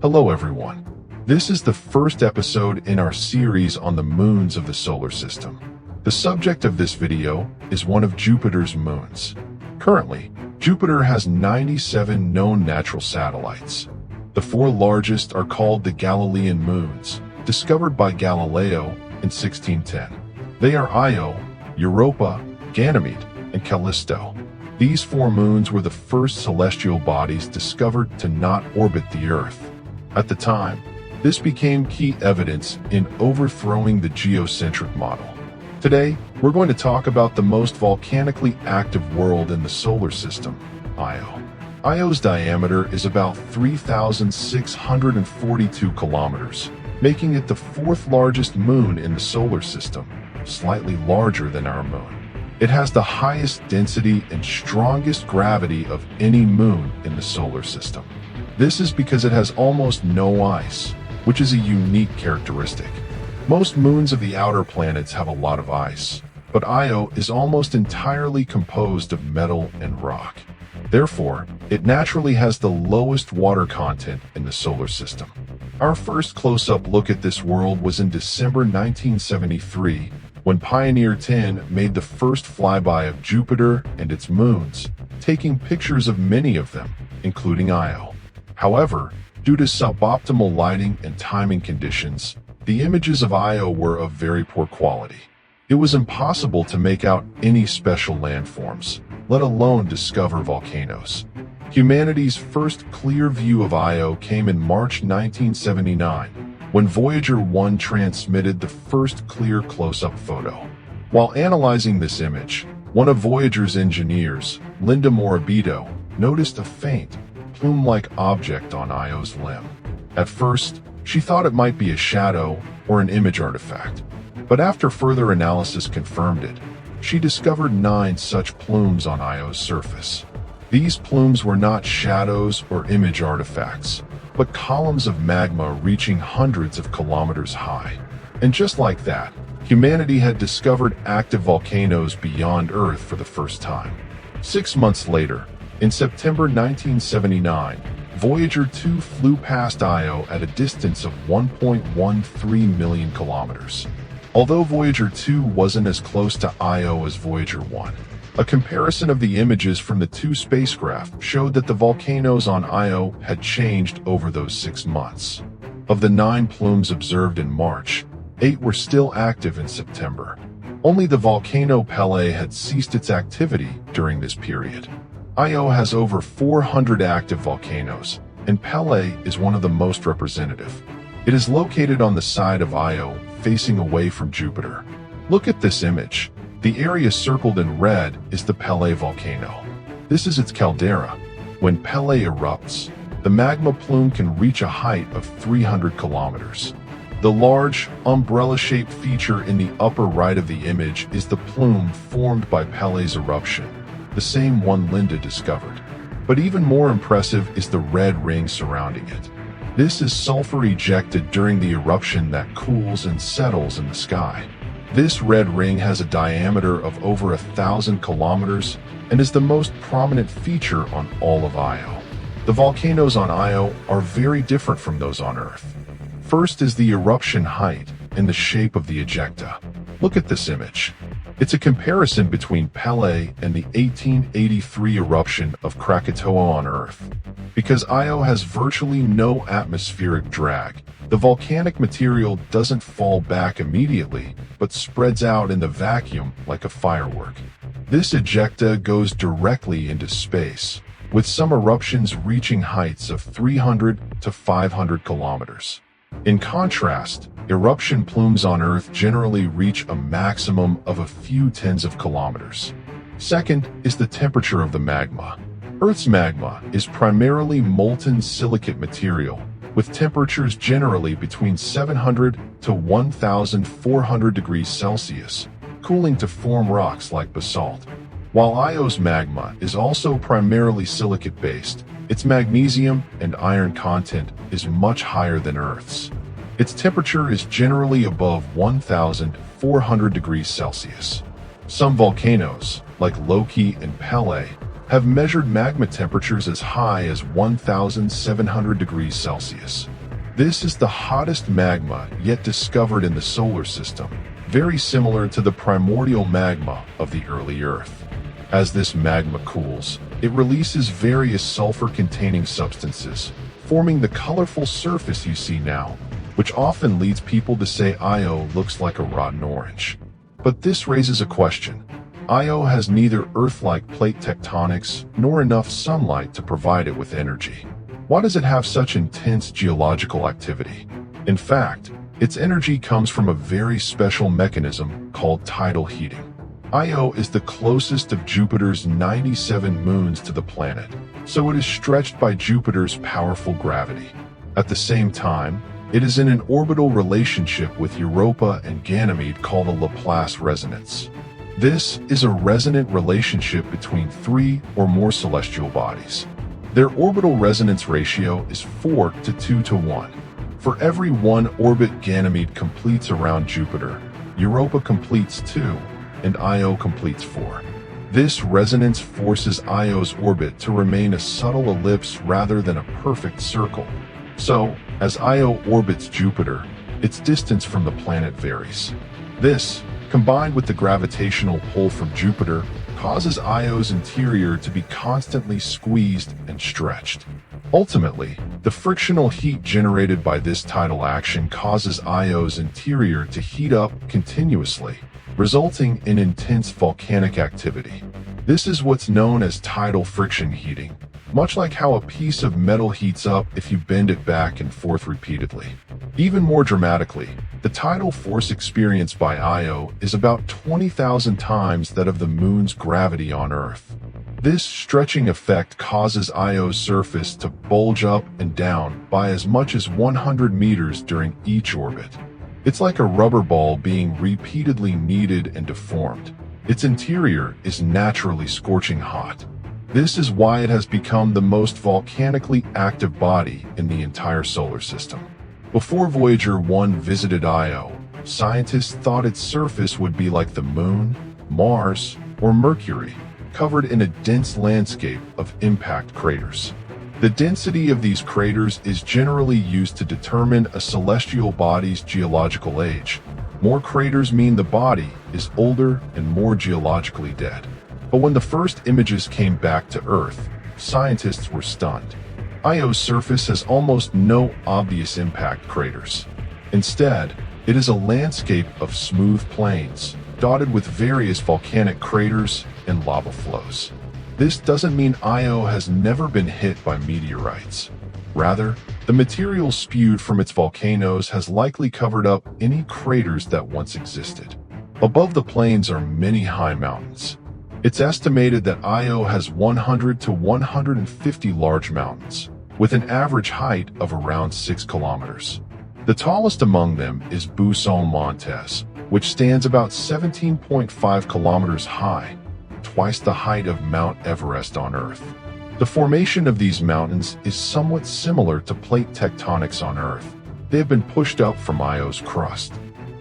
Hello everyone. This is the first episode in our series on the moons of the solar system. The subject of this video is one of Jupiter's moons. Currently, Jupiter has 97 known natural satellites. The four largest are called the Galilean moons, discovered by Galileo in 1610. They are Io, Europa, Ganymede, and Callisto. These four moons were the first celestial bodies discovered to not orbit the Earth. At the time, this became key evidence in overthrowing the geocentric model. Today, we're going to talk about the most volcanically active world in the solar system, Io. Io's diameter is about 3,642 kilometers, making it the fourth largest moon in the solar system, slightly larger than our moon. It has the highest density and strongest gravity of any moon in the solar system. This is because it has almost no ice, which is a unique characteristic. Most moons of the outer planets have a lot of ice, but Io is almost entirely composed of metal and rock. Therefore, it naturally has the lowest water content in the solar system. Our first close-up look at this world was in December 1973, when Pioneer 10 made the first flyby of Jupiter and its moons, taking pictures of many of them, including Io. However, due to suboptimal lighting and timing conditions, the images of Io were of very poor quality. It was impossible to make out any special landforms, let alone discover volcanoes. Humanity's first clear view of Io came in March 1979, when Voyager 1 transmitted the first clear close-up photo. While analyzing this image, one of Voyager's engineers, Linda Morabito, noticed a faint, plume-like object on Io's limb. At first, she thought it might be a shadow or an image artifact, but after further analysis confirmed it, she discovered 9 such plumes on Io's surface. These plumes were not shadows or image artifacts, but columns of magma reaching hundreds of kilometers high. And just like that, humanity had discovered active volcanoes beyond Earth for the first time. 6 months later, in September 1979, Voyager 2 flew past Io at a distance of 1.13 million kilometers. Although Voyager 2 wasn't as close to Io as Voyager 1, a comparison of the images from the two spacecraft showed that the volcanoes on Io had changed over those 6 months. Of the 9 plumes observed in March, 8 were still active in September. Only the volcano Pelee had ceased its activity during this period. Io has over 400 active volcanoes, and Pelee is one of the most representative. It is located on the side of Io, facing away from Jupiter. Look at this image. The area circled in red is the Pelee volcano. This is its caldera. When Pelee erupts, the magma plume can reach a height of 300 kilometers. The large, umbrella-shaped feature in the upper right of the image is the plume formed by Pelee's eruption, the same one Linda discovered. But even more impressive is the red ring surrounding it. This is sulfur ejected during the eruption that cools and settles in the sky. This red ring has a diameter of over 1,000 kilometers and is the most prominent feature on all of Io. The volcanoes on Io are very different from those on Earth. First is the eruption height and the shape of the ejecta. Look at this image. It's a comparison between Pelee and the 1883 eruption of Krakatoa on Earth. Because Io has virtually no atmospheric drag, the volcanic material doesn't fall back immediately, but spreads out in the vacuum like a firework. This ejecta goes directly into space, with some eruptions reaching heights of 300 to 500 kilometers. In contrast, eruption plumes on Earth generally reach a maximum of a few tens of kilometers. Second is the temperature of the magma. Earth's magma is primarily molten silicate material, with temperatures generally between 700 to 1,400 degrees Celsius, cooling to form rocks like basalt. While Io's magma is also primarily silicate-based, its magnesium and iron content is much higher than Earth's. Its temperature is generally above 1,400 degrees Celsius. Some volcanoes, like Loki and Pelee, have measured magma temperatures as high as 1,700 degrees Celsius. This is the hottest magma yet discovered in the solar system, very similar to the primordial magma of the early Earth. As this magma cools, it releases various sulfur-containing substances, forming the colorful surface you see now, which often leads people to say Io looks like a rotten orange. But this raises a question. Io has neither Earth-like plate tectonics nor enough sunlight to provide it with energy. Why does it have such intense geological activity? In fact, its energy comes from a very special mechanism called tidal heating. Io is the closest of Jupiter's 97 moons to the planet, so it is stretched by Jupiter's powerful gravity. At the same time, it is in an orbital relationship with Europa and Ganymede called a Laplace resonance. This is a resonant relationship between three or more celestial bodies. Their orbital resonance ratio is 4 to 2 to 1. For every one orbit Ganymede completes around Jupiter, Europa completes 2, and Io completes 4. This resonance forces Io's orbit to remain a subtle ellipse rather than a perfect circle. So, as Io orbits Jupiter, its distance from the planet varies. This, combined with the gravitational pull from Jupiter, causes Io's interior to be constantly squeezed and stretched. Ultimately, the frictional heat generated by this tidal action causes Io's interior to heat up continuously, resulting in intense volcanic activity. This is what's known as tidal friction heating, much like how a piece of metal heats up if you bend it back and forth repeatedly. Even more dramatically, the tidal force experienced by Io is about 20,000 times that of the Moon's gravity on Earth. This stretching effect causes Io's surface to bulge up and down by as much as 100 meters during each orbit. It's like a rubber ball being repeatedly kneaded and deformed. Its interior is naturally scorching hot. This is why it has become the most volcanically active body in the entire solar system. Before Voyager 1 visited Io, scientists thought its surface would be like the Moon, Mars, or Mercury, covered in a dense landscape of impact craters. The density of these craters is generally used to determine a celestial body's geological age. More craters mean the body is older and more geologically dead. But when the first images came back to Earth, scientists were stunned. Io's surface has almost no obvious impact craters. Instead, it is a landscape of smooth plains, dotted with various volcanic craters and lava flows. This doesn't mean Io has never been hit by meteorites. Rather, the material spewed from its volcanoes has likely covered up any craters that once existed. Above the plains are many high mountains. It's estimated that Io has 100 to 150 large mountains, with an average height of around 6 kilometers. The tallest among them is Buson Montes, which stands about 17.5 kilometers high, twice the height of Mount Everest on Earth. The formation of these mountains is somewhat similar to plate tectonics on Earth. They have been pushed up from Io's crust.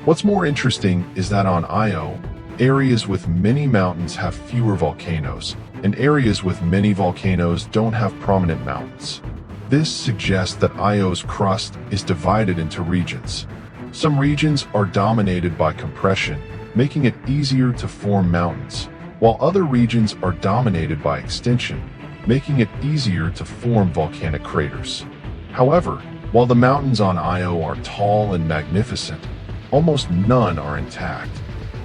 What's more interesting is that on Io, areas with many mountains have fewer volcanoes, and areas with many volcanoes don't have prominent mountains. This suggests that Io's crust is divided into regions. Some regions are dominated by compression, making it easier to form mountains, while other regions are dominated by extension, making it easier to form volcanic craters. However, while the mountains on Io are tall and magnificent, almost none are intact.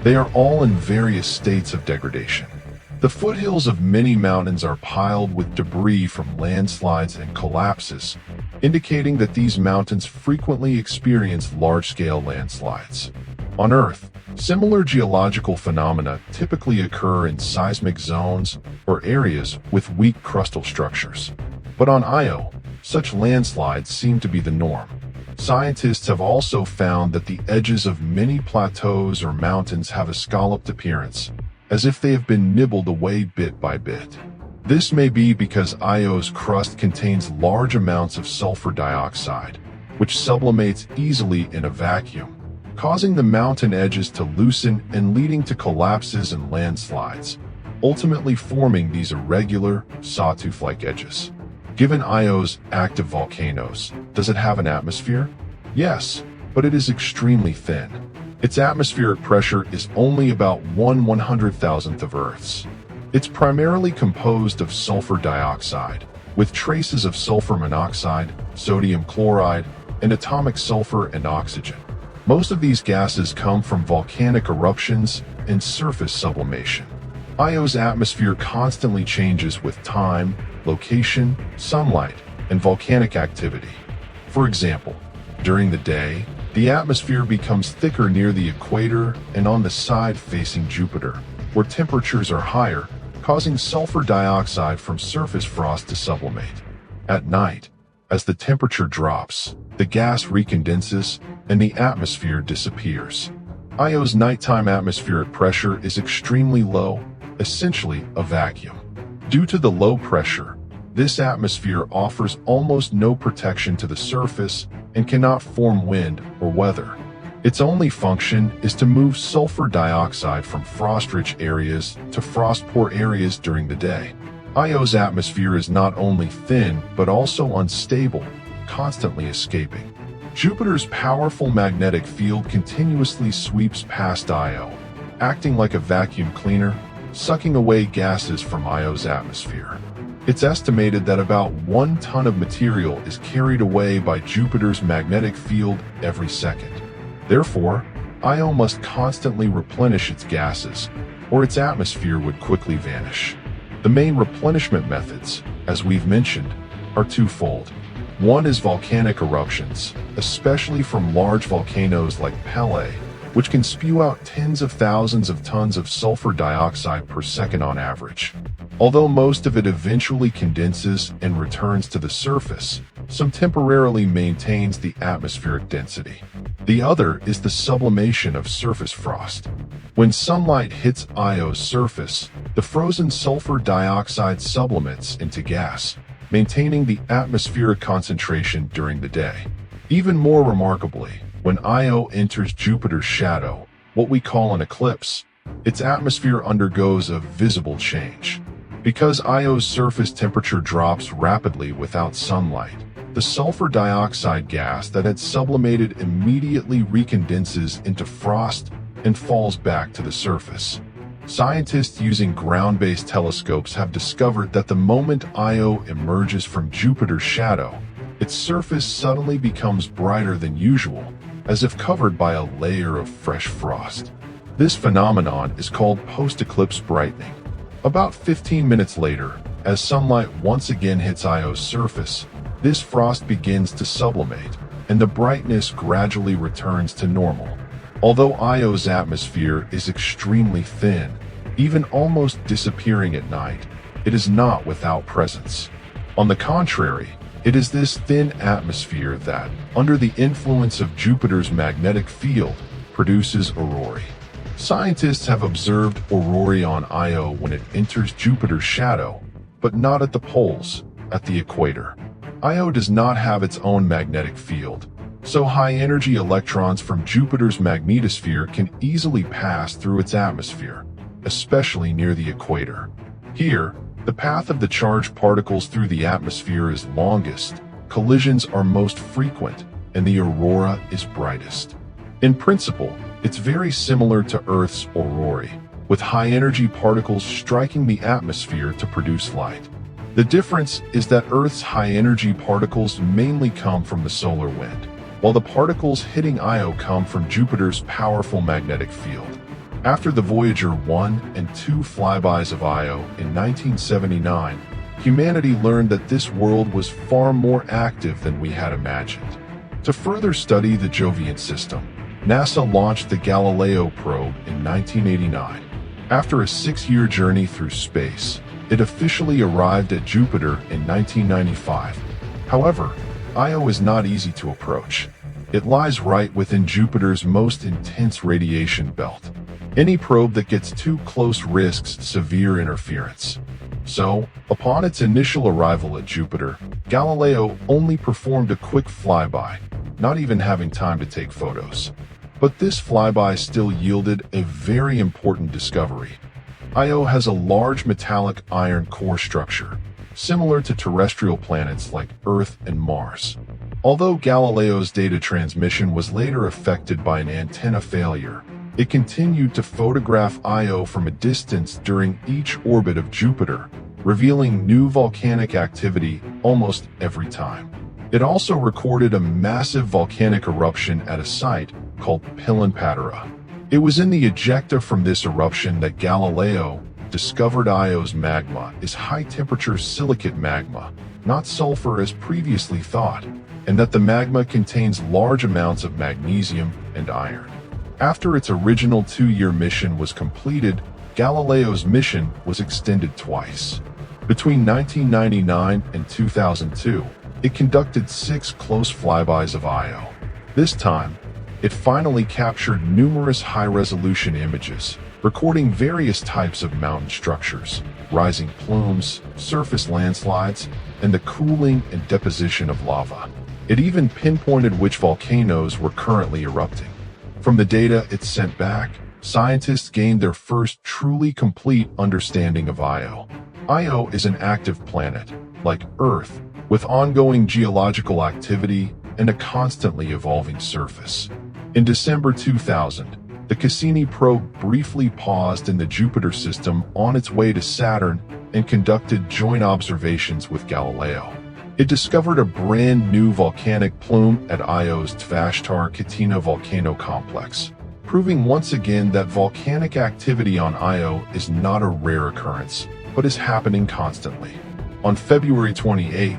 They are all in various states of degradation. The foothills of many mountains are piled with debris from landslides and collapses, indicating that these mountains frequently experience large-scale landslides. On Earth, similar geological phenomena typically occur in seismic zones or areas with weak crustal structures. But on Io, such landslides seem to be the norm. Scientists have also found that the edges of many plateaus or mountains have a scalloped appearance, as if they have been nibbled away bit by bit. This may be because Io's crust contains large amounts of sulfur dioxide, which sublimates easily in a vacuum, causing the mountain edges to loosen and leading to collapses and landslides, ultimately forming these irregular, sawtooth-like edges. Given Io's active volcanoes, does it have an atmosphere? Yes, but it is extremely thin. Its atmospheric pressure is only about 1/100,000th of Earth's. It's primarily composed of sulfur dioxide, with traces of sulfur monoxide, sodium chloride, and atomic sulfur and oxygen. Most of these gases come from volcanic eruptions and surface sublimation. Io's atmosphere constantly changes with time, location, sunlight, and volcanic activity. For example, during the day, the atmosphere becomes thicker near the equator and on the side facing Jupiter, where temperatures are higher, causing sulfur dioxide from surface frost to sublimate. At night, as the temperature drops, the gas recondenses and the atmosphere disappears. Io's nighttime atmospheric pressure is extremely low, essentially a vacuum. Due to the low pressure, this atmosphere offers almost no protection to the surface and cannot form wind or weather. Its only function is to move sulfur dioxide from frost-rich areas to frost-poor areas during the day. Io's atmosphere is not only thin but also unstable, constantly escaping. Jupiter's powerful magnetic field continuously sweeps past Io, acting like a vacuum cleaner, sucking away gases from Io's atmosphere. It's estimated that about 1 ton of material is carried away by Jupiter's magnetic field every second. Therefore, Io must constantly replenish its gases, or its atmosphere would quickly vanish. The main replenishment methods, as we've mentioned, are twofold. One is volcanic eruptions, especially from large volcanoes like Pele, which can spew out tens of thousands of tons of sulfur dioxide per second on average. Although most of it eventually condenses and returns to the surface, some temporarily maintains the atmospheric density. The other is the sublimation of surface frost. When sunlight hits Io's surface, the frozen sulfur dioxide sublimates into gas, maintaining the atmospheric concentration during the day. Even more remarkably, when Io enters Jupiter's shadow, what we call an eclipse, its atmosphere undergoes a visible change. Because Io's surface temperature drops rapidly without sunlight, the sulfur dioxide gas that had sublimated immediately recondenses into frost and falls back to the surface. Scientists using ground-based telescopes have discovered that the moment Io emerges from Jupiter's shadow, its surface suddenly becomes brighter than usual, as if covered by a layer of fresh frost. This phenomenon is called post-eclipse brightening. About 15 minutes later, as sunlight once again hits Io's surface, this frost begins to sublimate, and the brightness gradually returns to normal. Although Io's atmosphere is extremely thin, even almost disappearing at night, it is not without presence. On the contrary, it is this thin atmosphere that, under the influence of Jupiter's magnetic field, produces aurorae. Scientists have observed aurorae on Io when it enters Jupiter's shadow, but not at the poles, at the equator. Io does not have its own magnetic field, so high-energy electrons from Jupiter's magnetosphere can easily pass through its atmosphere, especially near the equator. Here, the path of the charged particles through the atmosphere is longest, collisions are most frequent, and the aurora is brightest. In principle, it's very similar to Earth's aurorae, with high-energy particles striking the atmosphere to produce light. The difference is that Earth's high-energy particles mainly come from the solar wind, while the particles hitting Io come from Jupiter's powerful magnetic field. After the Voyager 1 and 2 flybys of Io in 1979, humanity learned that this world was far more active than we had imagined. To further study the Jovian system, NASA launched the Galileo probe in 1989. After a 6-year journey through space, it officially arrived at Jupiter in 1995. However, Io is not easy to approach. It lies right within Jupiter's most intense radiation belt. Any probe that gets too close risks severe interference. So, upon its initial arrival at Jupiter, Galileo only performed a quick flyby, not even having time to take photos. But this flyby still yielded a very important discovery. Io has a large metallic iron core structure, similar to terrestrial planets like Earth and Mars. Although Galileo's data transmission was later affected by an antenna failure, it continued to photograph Io from a distance during each orbit of Jupiter, revealing new volcanic activity almost every time. It also recorded a massive volcanic eruption at a site called Patera. It was in the ejecta from this eruption that Galileo discovered Io's magma is high-temperature silicate magma, not sulfur as previously thought, and that the magma contains large amounts of magnesium and iron. After its original 2-year mission was completed, Galileo's mission was extended twice. Between 1999 and 2002, it conducted 6 close flybys of Io. This time, it finally captured numerous high-resolution images, recording various types of mountain structures, rising plumes, surface landslides, and the cooling and deposition of lava. It even pinpointed which volcanoes were currently erupting. From the data it sent back, scientists gained their first truly complete understanding of Io. Io is an active planet, like Earth, with ongoing geological activity and a constantly evolving surface. In December 2000, the Cassini probe briefly paused in the Jupiter system on its way to Saturn and conducted joint observations with Galileo. It discovered a brand new volcanic plume at Io's Tvashtar-Katina volcano complex, proving once again that volcanic activity on Io is not a rare occurrence, but is happening constantly. On February 28,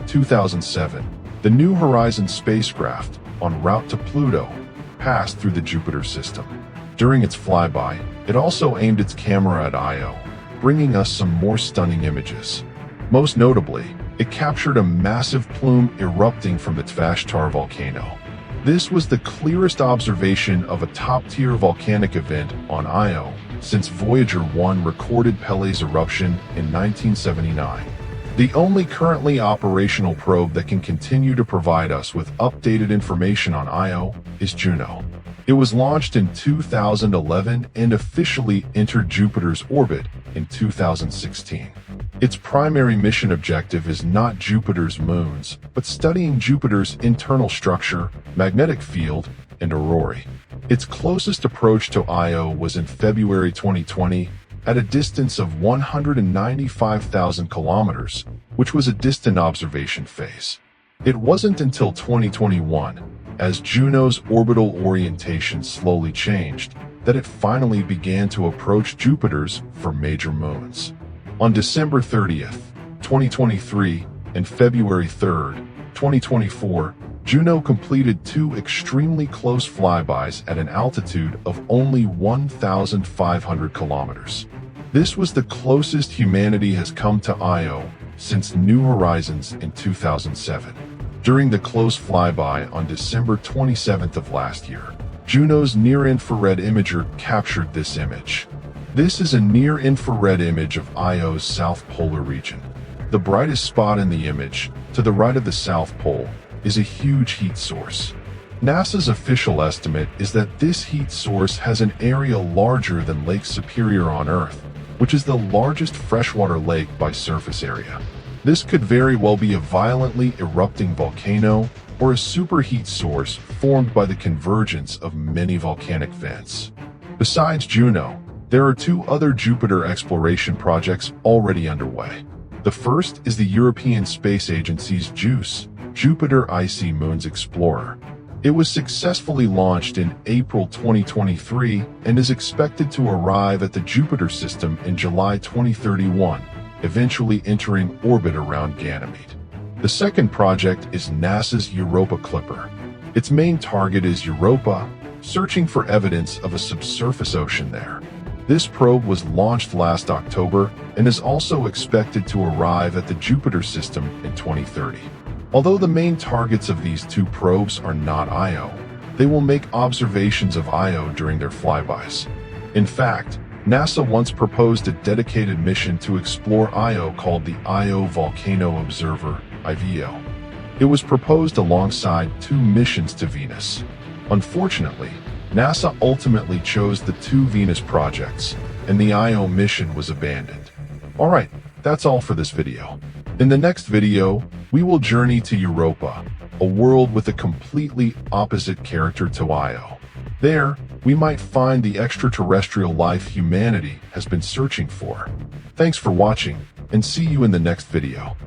2007, the New Horizons spacecraft, en route to Pluto, passed through the Jupiter system. During its flyby, it also aimed its camera at Io, bringing us some more stunning images. Most notably, it captured a massive plume erupting from the Tvashtar volcano. This was the clearest observation of a top-tier volcanic event on Io since Voyager 1 recorded Pele's eruption in 1979. The only currently operational probe that can continue to provide us with updated information on Io is Juno. It was launched in 2011 and officially entered Jupiter's orbit in 2016. Its primary mission objective is not Jupiter's moons, but studying Jupiter's internal structure, magnetic field, and aurorae. Its closest approach to Io was in February 2020 at a distance of 195,000 kilometers, which was a distant observation phase. It wasn't until 2021, as Juno's orbital orientation slowly changed, that it finally began to approach Jupiter's for major moons. On December 30th, 2023, and February 3rd, 2024, Juno completed 2 extremely close flybys at an altitude of only 1,500 kilometers. This was the closest humanity has come to Io since New Horizons in 2007. During the close flyby on December 27th of last year, Juno's near-infrared imager captured this image. This is a near-infrared image of Io's south polar region. The brightest spot in the image, to the right of the South Pole, is a huge heat source. NASA's official estimate is that this heat source has an area larger than Lake Superior on Earth, which is the largest freshwater lake by surface area. This could very well be a violently erupting volcano or a superheat source formed by the convergence of many volcanic vents. Besides Juno, there are 2 other Jupiter exploration projects already underway. The first is the European Space Agency's JUICE, Jupiter Icy Moons Explorer. It was successfully launched in April 2023 and is expected to arrive at the Jupiter system in July 2031, eventually entering orbit around Ganymede. The second project is NASA's Europa Clipper. Its main target is Europa, searching for evidence of a subsurface ocean there. This probe was launched last October and is also expected to arrive at the Jupiter system in 2030. Although the main targets of these 2 probes are not Io, they will make observations of Io during their flybys. In fact, NASA once proposed a dedicated mission to explore Io called the Io Volcano Observer, IVO. It was proposed alongside 2 missions to Venus. Unfortunately, NASA ultimately chose the 2 Venus projects, and the Io mission was abandoned. Alright, that's all for this video. In the next video, we will journey to Europa, a world with a completely opposite character to Io. There, we might find the extraterrestrial life humanity has been searching for. Thanks for watching, and see you in the next video.